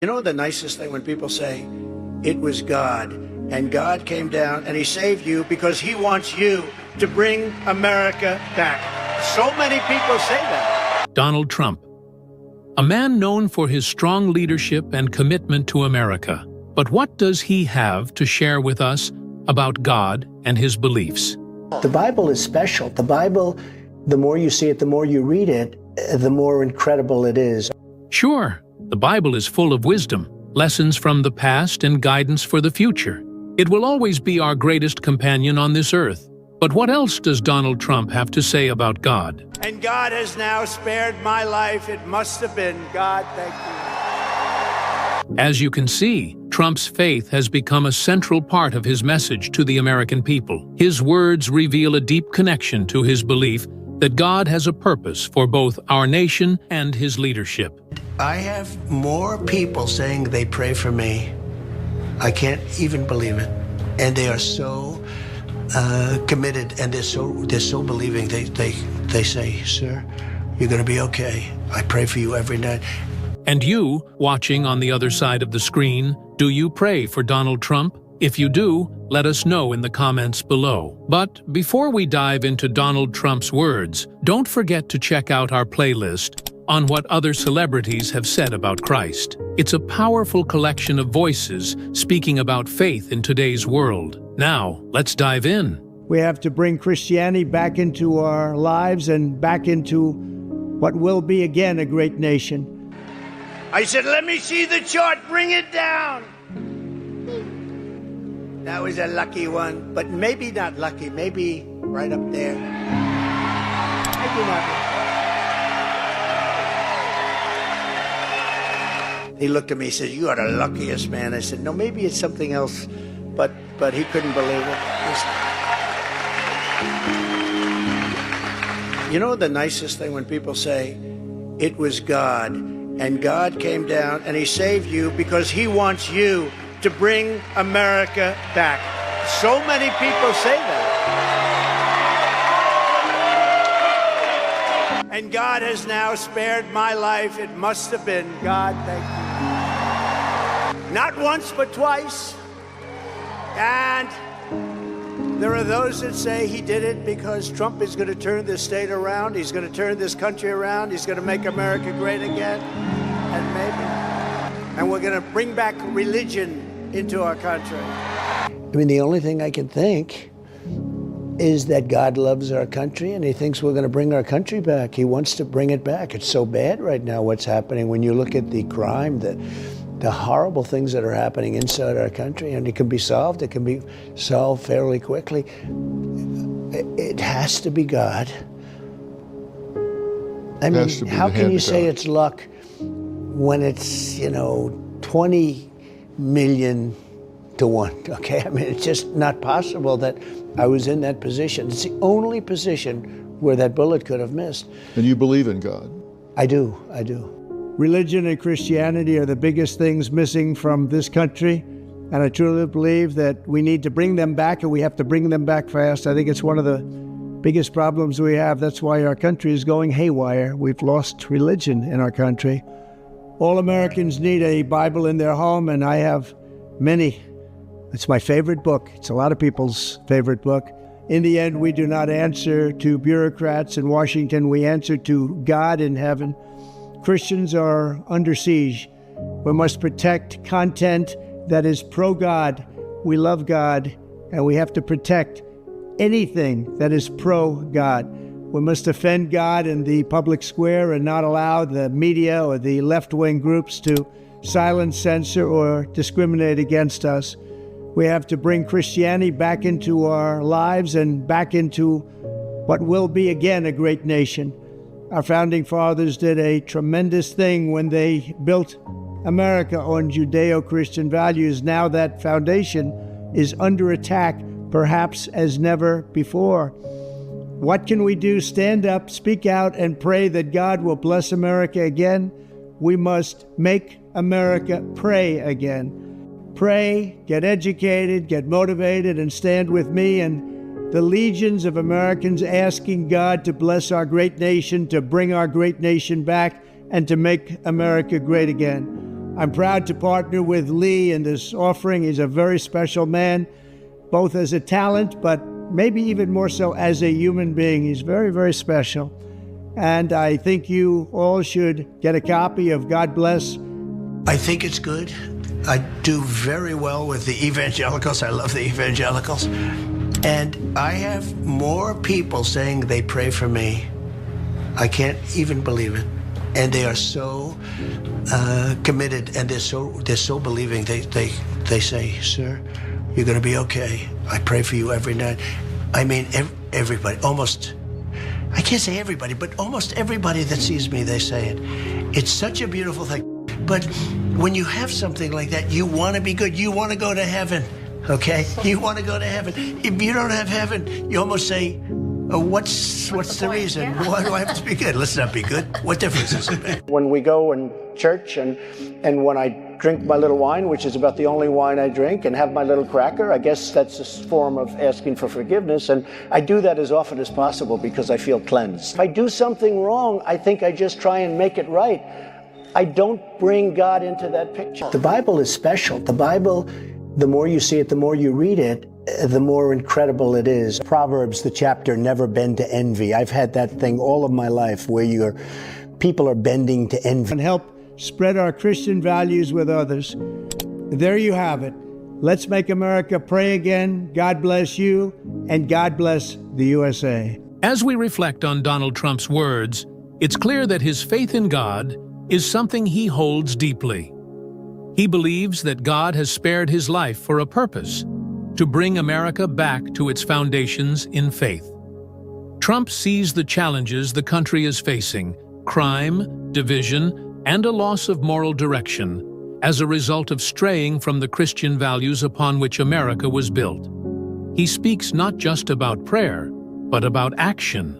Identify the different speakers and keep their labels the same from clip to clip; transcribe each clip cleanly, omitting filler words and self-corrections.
Speaker 1: You know the nicest thing when people say, it was God, and God came down and he saved you because he wants you to bring America back. So many people say that.
Speaker 2: Donald Trump, a man known for his strong leadership and commitment to America. But what does he have to share with us about God and his beliefs?
Speaker 1: The Bible is special. The Bible, the more you see it, the more you read it, the more incredible it is.
Speaker 2: Sure, the Bible is full of wisdom, lessons from the past and guidance for the future. It will always be our greatest companion on this earth. But what else does Donald Trump have to say about God?
Speaker 1: And God has now spared my life. It must have been God. Thank you.
Speaker 2: As you can see, Trump's faith has become a central part of his message to the American people. His words reveal a deep connection to his belief that God has a purpose for both our nation and his leadership.
Speaker 1: I have more people saying they pray for me. I can't even believe it. And they are so committed, and they're so believing. They say, sir, you're going to be okay. I pray for you every night.
Speaker 2: And you, watching on the other side of the screen, do you pray for Donald Trump? If you do, let us know in the comments below. But before we dive into Donald Trump's words, don't forget to check out our playlist on what other celebrities have said about Christ. It's a powerful collection of voices speaking about faith in today's world. Now, let's dive in.
Speaker 3: We have to bring Christianity back into our lives and back into what will be again a great nation.
Speaker 1: I said, let me see the chart, bring it down. That was a lucky one, but maybe not lucky, maybe right up there. Maybe not. He looked at me, he said, you are the luckiest man. I said, no, maybe it's something else, but he couldn't believe it. You know the nicest thing when people say, it was God, and God came down and he saved you because he wants you to bring America back. So many people say that. And God has now spared my life. It must have been God. Thank you. Not once, but twice. And there are those that say he did it because Trump is going to turn this state around. He's going to turn this country around. He's going to make America great again. And maybe. And we're going to bring back religion into our country. I mean, the only thing I can think is that God loves our country and he thinks we're going to bring our country back. He wants to bring it back. It's so bad right now what's happening when you look at the crime, the horrible things that are happening inside our country, and it can be solved. It can be solved fairly quickly. It has to be God. I mean, how can you say it's luck when it's, 20 million to 1, okay? I mean, it's just not possible that I was in that position. It's the only position where that bullet could have missed.
Speaker 4: And you believe in God?
Speaker 3: I do. Religion and Christianity are the biggest things missing from this country, and I truly believe that we need to bring them back, and we have to bring them back fast. I think it's one of the biggest problems we have. That's why our country is going haywire. We've lost religion in our country. All Americans need a Bible in their home, and I have many. It's my favorite book. It's a lot of people's favorite book. In the end, we do not answer to bureaucrats in Washington. We answer to God in heaven. Christians are under siege. We must protect content that is pro-God. We love God, and we have to protect anything that is pro-God. We must defend God in the public square and not allow the media or the left-wing groups to silence, censor, or discriminate against us. We have to bring Christianity back into our lives and back into what will be again a great nation. Our founding fathers did a tremendous thing when they built America on Judeo-Christian values. Now that foundation is under attack, perhaps as never before. What can we do? Stand up, speak out, and pray that God will bless America again. We must make America pray again. Pray, get educated, get motivated, and stand with me and the legions of Americans asking God to bless our great nation, to bring our great nation back, and to make America great again. I'm proud to partner with Lee in this offering. He's a very special man, both as a talent, but maybe even more so as a human being. He's very, very special. And I think you all should get a copy of God Bless.
Speaker 4: I think it's good. I do very well with the evangelicals. I love the evangelicals. And I have more people saying they pray for me. I can't even believe it. And they are so committed, and they're so believing. They say, "Sir, you're going to be okay. I pray for you every night." I mean, everybody, almost, I can't say everybody, but almost everybody that sees me, they say it. It's such a beautiful thing. But when you have something like that, you want to be good. You want to go to heaven, okay? You want to go to heaven. If you don't have heaven, you almost say, oh, what's the reason? Yeah. Why do I have to be good? Let's not be good. What difference does it make?
Speaker 3: When we go in church and when I drink my little wine, which is about the only wine I drink, and have my little cracker, I guess that's a form of asking for forgiveness. And I do that as often as possible because I feel cleansed. If I do something wrong, I think I just try and make it right. I don't bring God into that picture. The Bible is special. The Bible, the more you see it, the more you read it, the more incredible it is. Proverbs, the chapter, never bend to envy. I've had that thing all of my life where people are bending to envy. And help spread our Christian values with others. There you have it. Let's make America pray again. God bless you, and God bless the USA.
Speaker 2: As we reflect on Donald Trump's words, it's clear that his faith in God is something he holds deeply. He believes that God has spared his life for a purpose, to bring America back to its foundations in faith. Trump sees the challenges the country is facing, crime, division, and a loss of moral direction, as a result of straying from the Christian values upon which America was built. He speaks not just about prayer, but about action,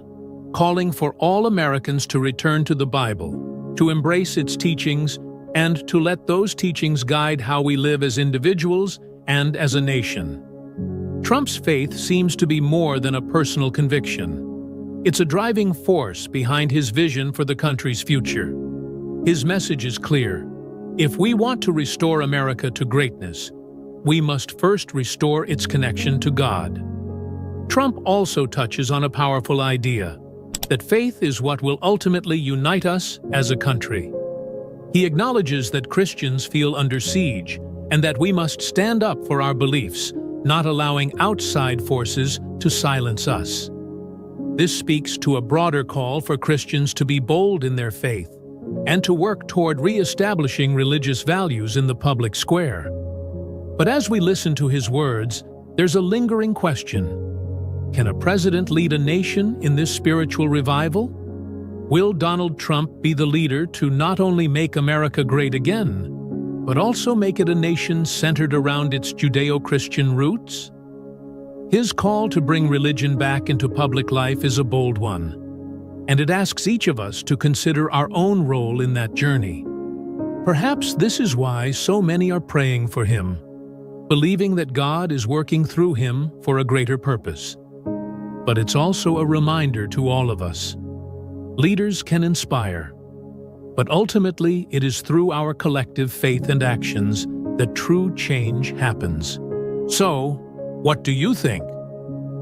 Speaker 2: calling for all Americans to return to the Bible, to embrace its teachings, and to let those teachings guide how we live as individuals and as a nation. Trump's faith seems to be more than a personal conviction. It's a driving force behind his vision for the country's future. His message is clear. If we want to restore America to greatness, we must first restore its connection to God. Trump also touches on a powerful idea, that faith is what will ultimately unite us as a country. He acknowledges that Christians feel under siege and that we must stand up for our beliefs, not allowing outside forces to silence us. This speaks to a broader call for Christians to be bold in their faith and to work toward re-establishing religious values in the public square. But as we listen to his words, there's a lingering question. Can a president lead a nation in this spiritual revival? Will Donald Trump be the leader to not only make America great again, but also make it a nation centered around its Judeo-Christian roots? His call to bring religion back into public life is a bold one, and it asks each of us to consider our own role in that journey. Perhaps this is why so many are praying for him, believing that God is working through him for a greater purpose. But it's also a reminder to all of us. Leaders can inspire, but ultimately it is through our collective faith and actions that true change happens. So, what do you think?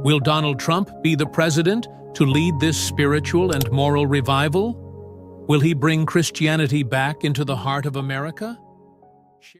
Speaker 2: Will Donald Trump be the president to lead this spiritual and moral revival? Will he bring Christianity back into the heart of America?